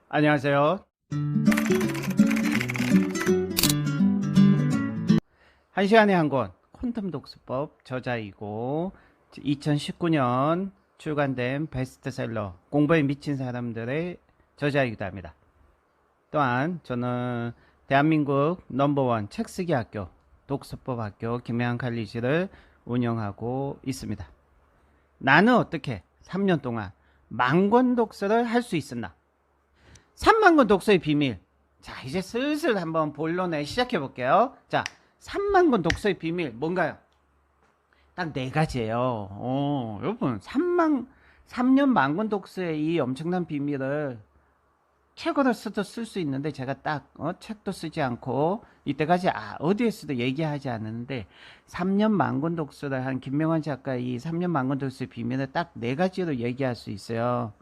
안녕하세요. 한 시간에 한 권 퀀텀 독서법 저자이고 2019년 출간된 베스트셀러 공부에 미친 사람들의 저자이기도 합니다. 또한 저는 대한민국 넘버원 책쓰기 학교 독서법 학교 김해안 칼리지를 운영하고 있습니다. 나는 어떻게 3년 동안 10,000권 독서를 할 수 있었나? 3만권 독서의 비밀. 자, 이제 슬슬 한번 본론에 시작해 볼게요. 자, 3만권 독서의 비밀 뭔가요? 딱 네 가지예요. 여러분 3년 만권 독서의 이 엄청난 비밀을 책으로서도 쓸 수 있는데 제가 딱 책도 쓰지 않고 이때까지 어디에서도 얘기하지 않았는데 3년 만권 독서를 한 김명환 작가의 이 3년 만권 독서의 비밀을 딱 네 가지로 얘기할 수 있어요.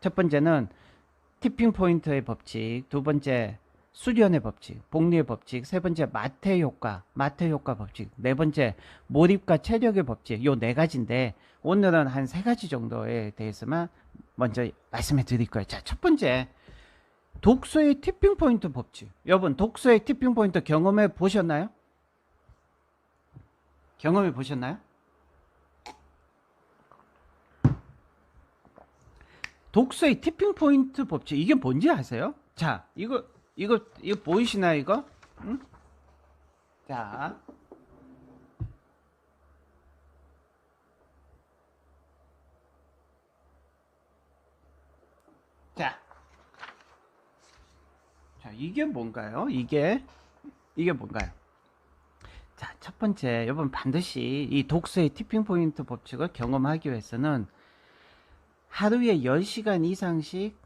첫 번째는 티핑 포인트의 법칙, 두 번째 수련의 법칙, 복리의 법칙, 세 번째 마태 효과 법칙, 네 번째 몰입과 체력의 법칙. 요 네 가지인데 오늘은 한 세 가지 정도에 대해서만 먼저 말씀해 드릴 거예요. 자, 첫 번째 독서의 티핑 포인트 법칙. 여러분 독서의 티핑 포인트 경험해 보셨나요? 경험해 보셨나요? 독서의 티핑 포인트 법칙 이게 뭔지 아세요? 자, 이거 보이시나요, 이거? 응? 자, 자, 이게 뭔가요? 이게 뭔가요? 자, 첫 번째, 여러분 반드시 이 독서의 티핑 포인트 법칙을 경험하기 위해서는 하루에 10시간 이상씩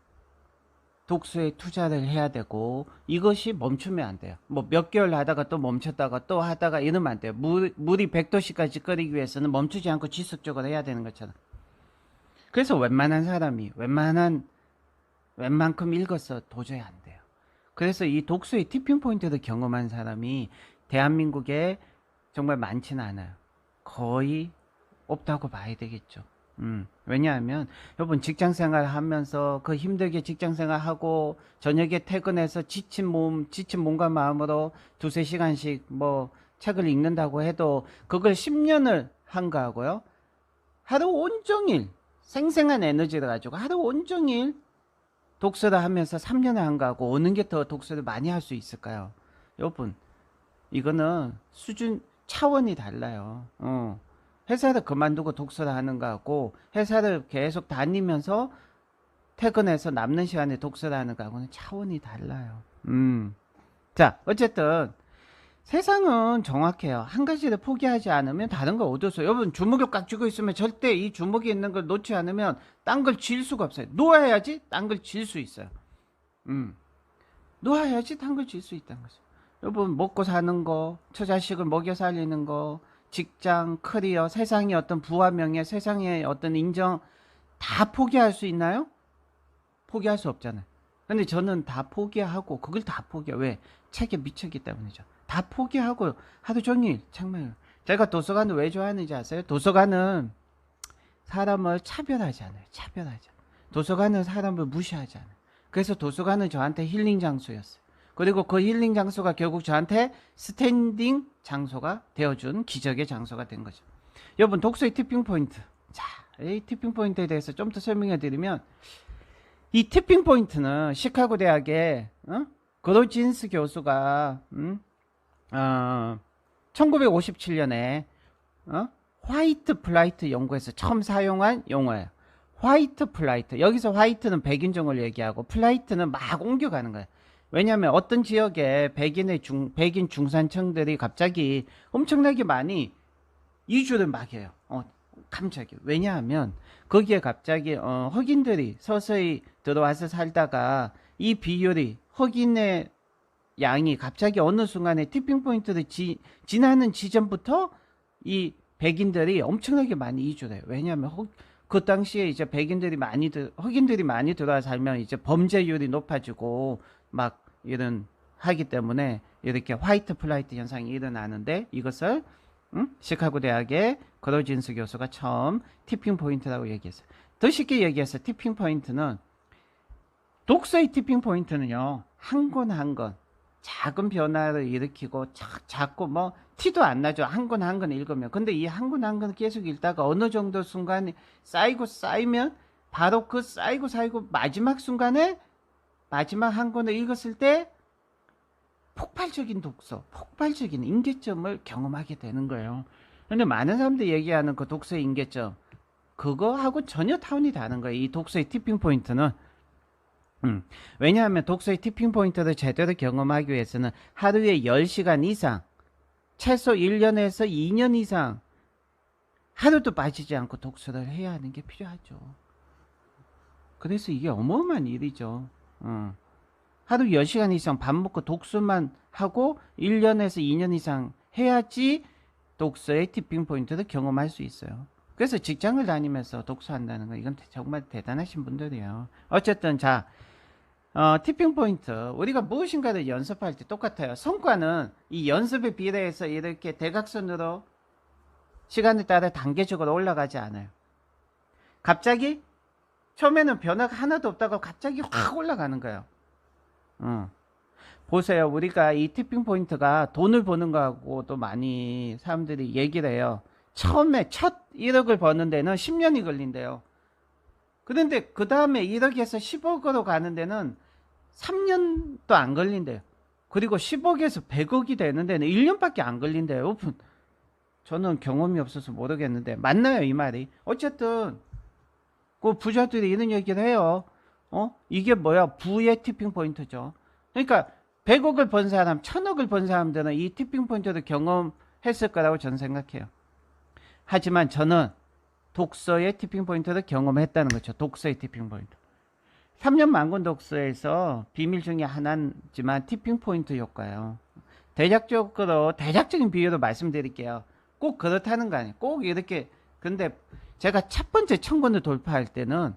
독서에 투자를 해야 되고 이것이 멈추면 안 돼요. 뭐 몇 개월 하다가 또 멈췄다가 또 하다가 이러면 안 돼요. 물이 100도씨까지 끓이기 위해서는 멈추지 않고 지속적으로 해야 되는 것처럼. 그래서 웬만한 사람이 웬만큼 읽어서 도저히 안 돼요. 그래서 이 독서의 티핑 포인트를 경험한 사람이 대한민국에 정말 많지는 않아요. 거의 없다고 봐야 되겠죠. 왜냐하면 여러분 직장생활 하면서 그 힘들게 직장생활 하고 저녁에 퇴근해서 지친 몸과 마음으로 두세 시간씩 뭐 책을 읽는다고 해도 그걸 10년을 한 거하고요, 하루 온종일 생생한 에너지를 가지고 하루 온종일 독서를 하면서 3년을 한 거하고 어느 게 더 독서를 많이 할 수 있을까요? 여러분 이거는 수준 차원이 달라요. 회사를 그만두고 독서를 하는 거하고 회사를 계속 다니면서 퇴근해서 남는 시간에 독서를 하는 거하고는 차원이 달라요. 자, 어쨌든 세상은 정확해요. 한 가지를 포기하지 않으면 다른 걸 얻어서. 여러분 주먹을 꽉 쥐고 있으면 절대 이 주먹에 있는 걸 놓지 않으면 딴 걸 쥘 수가 없어요. 놓아야지 딴 걸 쥘 수 있어요. 놓아야지 딴 걸 쥘 수 있다는 거죠. 여러분 먹고 사는 거, 처자식을 먹여 살리는 거, 직장, 커리어, 세상의 어떤 부와 명예, 세상의 어떤 인정 다 포기할 수 있나요? 포기할 수 없잖아요. 근데 저는 다 포기하고 그걸 다 포기해. 왜? 책에 미쳤기 때문이죠. 다 포기하고 하루 종일 정말. 제가 도서관을 왜 좋아하는지 아세요? 도서관은 사람을 차별하지 않아요. 차별하지 않아요. 도서관은 사람을 무시하지 않아요. 그래서 도서관은 저한테 힐링 장소였어요. 그리고 그 힐링 장소가 결국 저한테 스탠딩 장소가 되어준 기적의 장소가 된 거죠. 여러분 독서의 티핑 포인트. 자, 이 티핑 포인트에 대해서 좀 더 설명해 드리면, 이 티핑 포인트는 시카고 대학의 그로진스 교수가 1957년에 화이트 플라이트 연구에서 처음 사용한 용어예요. 화이트 플라이트. 여기서 화이트는 백인종을 얘기하고 플라이트는 막 옮겨가는 거예요. 왜냐하면 어떤 지역에 백인 중산층들이 갑자기 엄청나게 많이 이주를 막 해요. 갑자기. 왜냐하면 거기에 갑자기 흑인들이 서서히 들어와서 살다가 이 비율이 흑인의 양이 갑자기 어느 순간에 티핑 포인트를 지나는 지점부터 이 백인들이 엄청나게 많이 이주를 해요. 왜냐하면 그 당시에 이제 흑인들이 많이 들어와 살면 이제 범죄율이 높아지고 막 이런 하기 때문에 이렇게 화이트 플라이트 현상이 일어나는데, 이것을 시카고 대학의 그로진스 교수가 처음 티핑 포인트라고 얘기했어요. 더 쉽게 얘기해서 티핑 포인트는, 독서의 티핑 포인트는요, 한 권 한 권 작은 변화를 일으키고 자꾸 뭐 티도 안 나죠. 한 권 한 권 읽으면. 근데 이 한 권 한 권 계속 읽다가 어느 정도 순간에 쌓이고 쌓이면 바로 그 쌓이고 마지막 순간에 마지막 한 권을 읽었을 때 폭발적인 독서, 폭발적인 임계점을 경험하게 되는 거예요. 근데 많은 사람들이 얘기하는 그 독서의 임계점, 그거하고 전혀 타운이 다른 거예요. 이 독서의 티핑 포인트는. 왜냐하면 독서의 티핑 포인트를 제대로 경험하기 위해서는 하루에 10시간 이상, 최소 1년에서 2년 이상 하루도 빠지지 않고 독서를 해야 하는 게 필요하죠. 그래서 이게 어마어마한 일이죠. 하루 10시간 이상 밥 먹고 독서만 하고 1년에서 2년 이상 해야지 독서의 티핑 포인트를 경험할 수 있어요. 그래서 직장을 다니면서 독서한다는 거, 이건 정말 대단하신 분들이에요. 어쨌든 자, 티핑 포인트, 우리가 무엇인가를 연습할 때 똑같아요. 성과는 이 연습에 비례해서 이렇게 대각선으로 시간에 따라 단계적으로 올라가지 않아요. 갑자기 처음에는 변화가 하나도 없다가 갑자기 확 올라가는 거예요. 보세요. 우리가 이 티핑 포인트가 돈을 버는 거하고도 많이 사람들이 얘기를 해요. 처음에 첫 1억을 버는 데는 10년이 걸린대요. 그런데 그 다음에 1억에서 10억으로 가는 데는 3년도 안 걸린대요. 그리고 10억에서 100억이 되는 데는 1년밖에 안 걸린대요. 저는 경험이 없어서 모르겠는데 맞나요, 이 말이? 어쨌든 그 부자들이 이런 얘기를 해요. 이게 뭐야? 부의 티핑 포인트죠. 그러니까 100억을 번 사람, 1000억을 번 사람들은 이 티핑 포인트를 경험했을 거라고 저는 생각해요. 하지만 저는 독서의 티핑 포인트를 경험했다는 거죠. 독서의 티핑 포인트. 3년 만권 독서에서 비밀 중에 하나지만 티핑 포인트 효과요. 대략적인 비유로 말씀드릴게요. 꼭 그렇다는 거 아니에요. 꼭 이렇게. 근데 제가 첫 번째 1000권을 돌파할 때는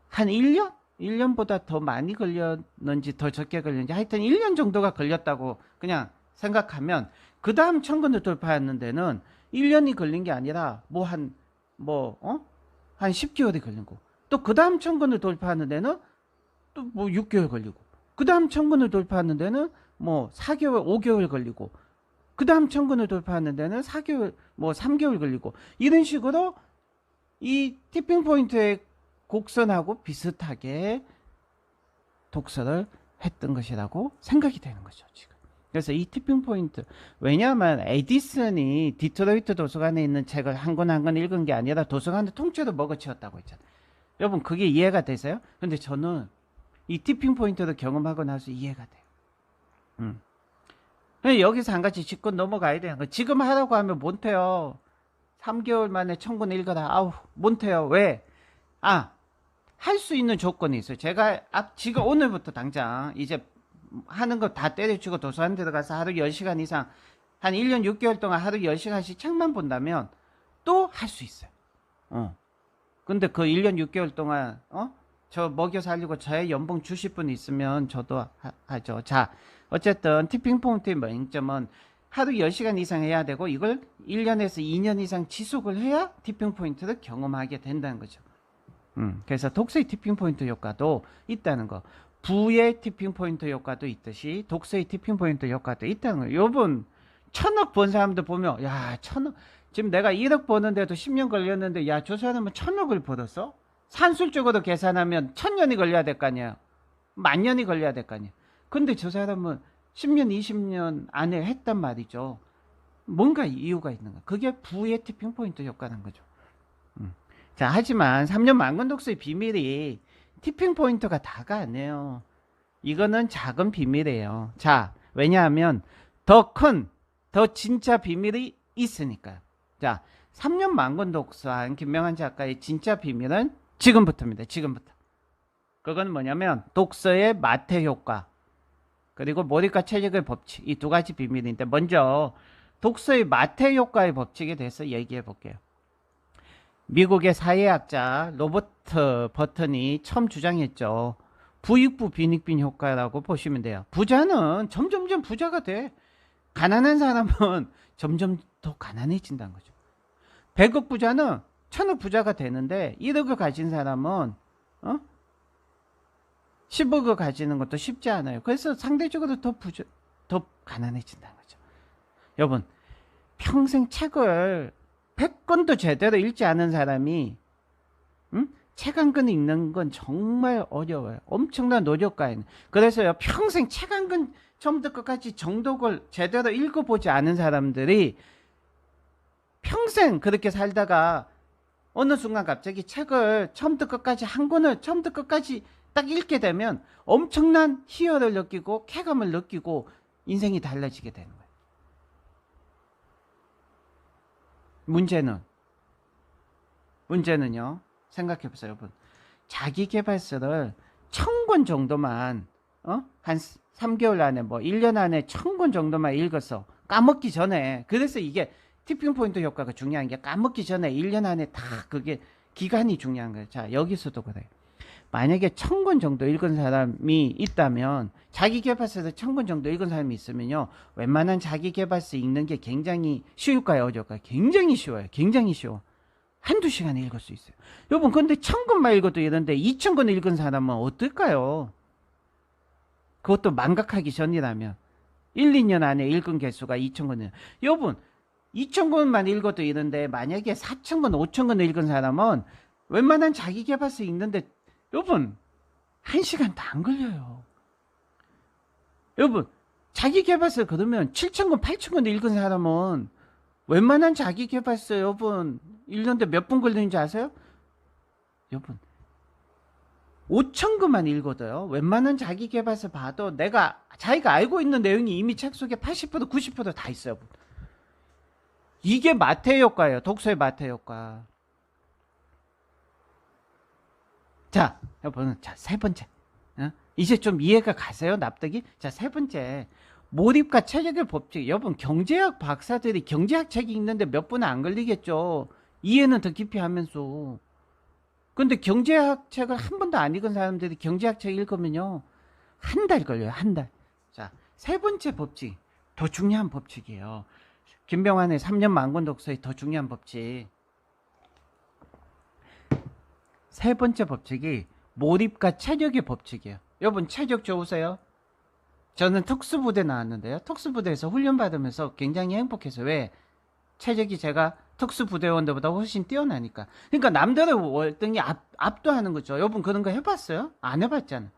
한 1년? 1년보다 더 많이 걸렸는지 더 적게 걸렸는지 하여튼 1년 정도가 걸렸다고 그냥 생각하면, 그 다음 1000권을 돌파하는 데는 1년이 걸린 게 아니라 한 10개월이 걸리고, 또 그 다음 1000권을 돌파하는 데는 또 6개월 걸리고, 그 다음 1000권을 돌파하는 데는 4개월, 5개월 걸리고, 그 다음 1000권을 돌파하는 데는 4개월, 3개월 걸리고, 이런 식으로 이 티핑 포인트의 곡선하고 비슷하게 독서를 했던 것이라고 생각이 되는 거죠, 지금. 그래서 이 티핑 포인트, 왜냐하면 에디슨이 디트로이트 도서관에 있는 책을 한 권 한 권 읽은 게 아니라 도서관을 통째로 먹어치웠다고 했잖아요. 여러분, 그게 이해가 되세요? 근데 저는 이 티핑 포인트를 경험하고 나서 이해가 돼요. 여기서 한 가지 짚고 넘어가야 돼요. 지금 하라고 하면 못해요. 3개월 만에 1000권 읽어라. 아우, 못해요. 왜? 할 수 있는 조건이 있어요. 제가 지금 오늘부터 당장 이제 하는 거 다 때려치고 도서관 들어가서 하루 10시간 이상, 한 1년 6개월 동안 하루 10시간씩 책만 본다면 또 할 수 있어요. 근데 그 1년 6개월 동안 저 먹여 살리고 저의 연봉 주실 분 있으면 저도 하죠. 자, 어쨌든 티핑 포인트의 명점은 하루 10시간 이상 해야 되고, 이걸 1년에서 2년 이상 지속을 해야 티핑 포인트를 경험하게 된다는 거죠. 그래서 독서의 티핑 포인트 효과도 있다는 거, 부의 티핑 포인트 효과도 있듯이 독서의 티핑 포인트 효과도 있다는 거예요. 여러분, 1000억 번 사람들 보면, 야, 1000억, 지금 내가 1억 버는데도 10년 걸렸는데, 야, 저 사람은 1000억을 벌었어? 산술적으로 계산하면 1000년이 걸려야 될 거 아니야. 10,000년이 걸려야 될 거 아니야. 근데 저 사람은 10년, 20년 안에 했단 말이죠. 뭔가 이유가 있는 거야. 그게 부의 티핑 포인트 효과라는 거죠. 자, 하지만 3년 만권 독서의 비밀이 티핑 포인트가 다가 아니에요. 이거는 작은 비밀이에요. 자, 왜냐하면 더 진짜 비밀이 있으니까요. 자, 3년 만권 독서한 김명한 작가의 진짜 비밀은 지금부터입니다. 지금부터. 그건 뭐냐면 독서의 마태 효과, 그리고 몰입과 체력의 법칙, 이 두 가지 비밀인데, 먼저 독서의 마태 효과의 법칙에 대해서 얘기해 볼게요. 미국의 사회학자 로버트 버튼이 처음 주장했죠. 부익부 빈익빈 효과라고 보시면 돼요. 부자는 점점점 부자가 돼. 가난한 사람은 점점 더 가난해진다는 거죠. 100억 부자는 천억 부자가 되는데 1억을 가진 사람은 10억을 가지는 것도 쉽지 않아요. 그래서 상대적으로 더 가난해진다는 거죠. 여러분, 평생 책을 100권도 제대로 읽지 않은 사람이 책 한 권 읽는 건 정말 어려워요. 엄청난 노력가예요. 그래서요, 평생 책 한 권 처음부터 끝까지 정독을 제대로 읽어보지 않은 사람들이 평생 그렇게 살다가 어느 순간 갑자기 책을 처음부터 끝까지 한 권을 처음부터 끝까지 딱 읽게 되면 엄청난 희열을 느끼고 쾌감을 느끼고 인생이 달라지게 되는 거예요. 문제는요, 생각해보세요, 여러분. 자기계발서를 1000권 정도만, 한 3개월 안에, 1년 안에 1000권 정도만 읽어서 까먹기 전에, 그래서 이게 티핑포인트 효과가 중요한 게 까먹기 전에 1년 안에 다 그게 기간이 중요한 거예요. 자, 여기서도 그래요. 만약에 1000권 정도 읽은 사람이 있다면, 자기계발서를 1000권 정도 읽은 사람이 있으면요, 웬만한 자기계발서 읽는 게 굉장히 쉬울까요? 어려울까요? 굉장히 쉬워요. 굉장히 쉬워. 한두 시간에 읽을 수 있어요. 여러분, 근데 1000권만 읽어도 이런데 2000권 읽은 사람은 어떨까요? 그것도 망각하기 전이라면. 1, 2년 안에 읽은 개수가 2000권이에요. 여러분, 2000권만 읽어도 이런데 만약에 4000권, 5000권 읽은 사람은 웬만한 자기계발서 읽는데 여러분, 1시간도 안 걸려요. 여러분, 자기계발서 그러면 7000권, 8000권 읽은 사람은 웬만한 자기계발서 여러분 읽는데 몇 분 걸리는지 아세요? 여러분, 5000권만 읽어도요, 웬만한 자기계발서 봐도 자기가 알고 있는 내용이 이미 책 속에 80%, 90%다 있어요. 이게 마태 효과예요. 독서의 마태 효과. 자, 여러분, 세 번째. 이제 좀 이해가 가세요, 납득이? 자, 세 번째. 몰입과 체력의 법칙. 여러분, 경제학 박사들이 경제학 책이 읽는데 몇 분은 안 걸리겠죠. 이해는 더 깊이 하면서. 근데 경제학 책을 한 번도 안 읽은 사람들이 경제학 책 읽으면요, 한 달 걸려요, 한 달. 자, 세 번째 법칙. 더 중요한 법칙이에요. 김병환의 3년 만권 독서의 더 중요한 법칙. 세 번째 법칙이 몰입과 체력의 법칙이에요. 여러분, 체력 좋으세요? 저는 특수부대 나왔는데요. 특수부대에서 훈련받으면서 굉장히 행복해서. 왜? 체력이 제가 특수부대원들보다 훨씬 뛰어나니까. 그러니까 남들의 월등히 압도하는 거죠. 여러분, 그런 거 해봤어요? 안 해봤잖아.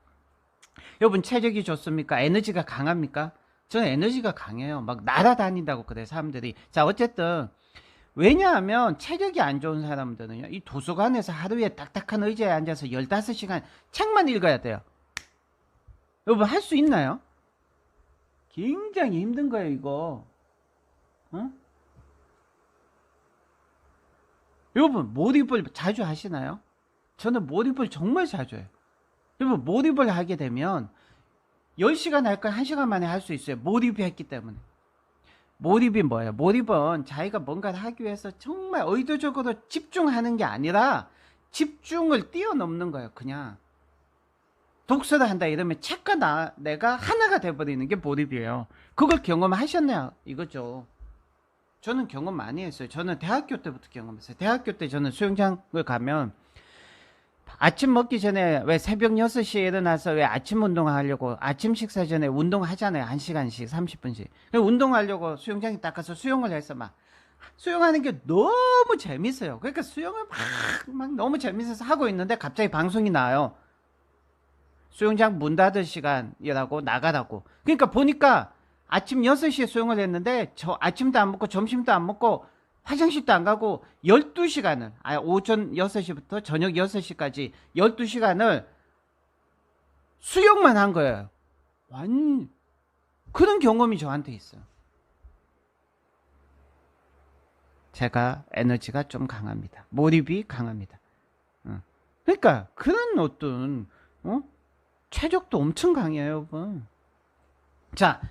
여러분, 체력이 좋습니까? 에너지가 강합니까? 저는 에너지가 강해요. 막 날아다닌다고 그래, 사람들이. 자, 어쨌든 왜냐하면 체력이 안 좋은 사람들은요, 이 도서관에서 하루에 딱딱한 의자에 앉아서 15시간 책만 읽어야 돼요. 여러분, 할 수 있나요? 굉장히 힘든 거예요, 이거. 여러분, 몰입을 자주 하시나요? 저는 몰입을 정말 자주 해요. 여러분, 몰입을 하게 되면 10시간 할 걸 1시간 만에 할 수 있어요. 몰입이 했기 때문에. 몰입이 뭐예요? 몰입은 자기가 뭔가를 하기 위해서 정말 의도적으로 집중하는 게 아니라 집중을 뛰어넘는 거예요. 그냥 독서를 한다 이러면 책과 내가 하나가 돼버리는 게 몰입이에요. 그걸 경험하셨나요? 이거죠. 저는 경험 많이 했어요. 저는 대학교 때부터 경험했어요. 대학교 때 저는 수영장을 가면 아침 먹기 전에 왜 새벽 6시에 일어나서 왜 아침 운동하려고 아침 식사 전에 운동하잖아요. 1시간씩 30분씩. 운동하려고 수영장에 딱 가서 수영을 해서 막 수영하는 게 너무 재밌어요. 그러니까 수영을 막 너무 재밌어서 하고 있는데 갑자기 방송이 나와요. 수영장 문 닫을 시간이라고 나가라고. 그러니까 보니까 아침 6시에 수영을 했는데 저 아침도 안 먹고 점심도 안 먹고 화장실도 안 가고 12시간을 오전 6시부터 저녁 6시까지 12시간을 수영만 한 거예요. 그런 경험이 저한테 있어요. 제가 에너지가 좀 강합니다. 몰입이 강합니다. 그러니까 그런 어떤 체력도 엄청 강해요, 여러분. 자,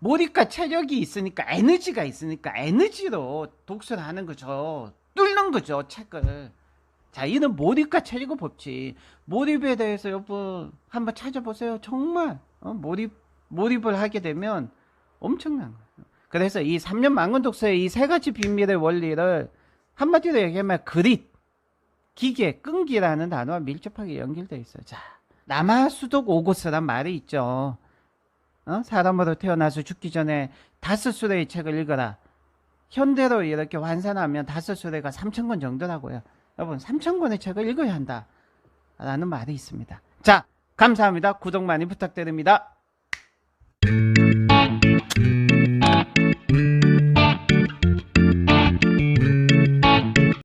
몰입과 체력이 있으니까 에너지가 있으니까 에너지로 독서를 하는 거죠. 뚫는 거죠, 책을. 자, 이는 몰입과 체력의 법칙. 몰입에 대해서 여러분 한번 찾아보세요. 정말 몰입을 하게 되면 엄청난 거예요. 그래서 이 3년 만권 독서의 이 세 가지 비밀의 원리를 한마디로 얘기하면 그릿, 기계, 끈기라는 단어와 밀접하게 연결되어 있어요. 자, 남하수독 오고스란 말이 있죠. 사람으로 태어나서 죽기 전에 5수레의 책을 읽어라. 현대로 이렇게 환산하면 5수레가 3,000권 정도라고요. 여러분, 3,000권의 책을 읽어야 한다 라는 말이 있습니다. 자, 감사합니다. 구독 많이 부탁드립니다.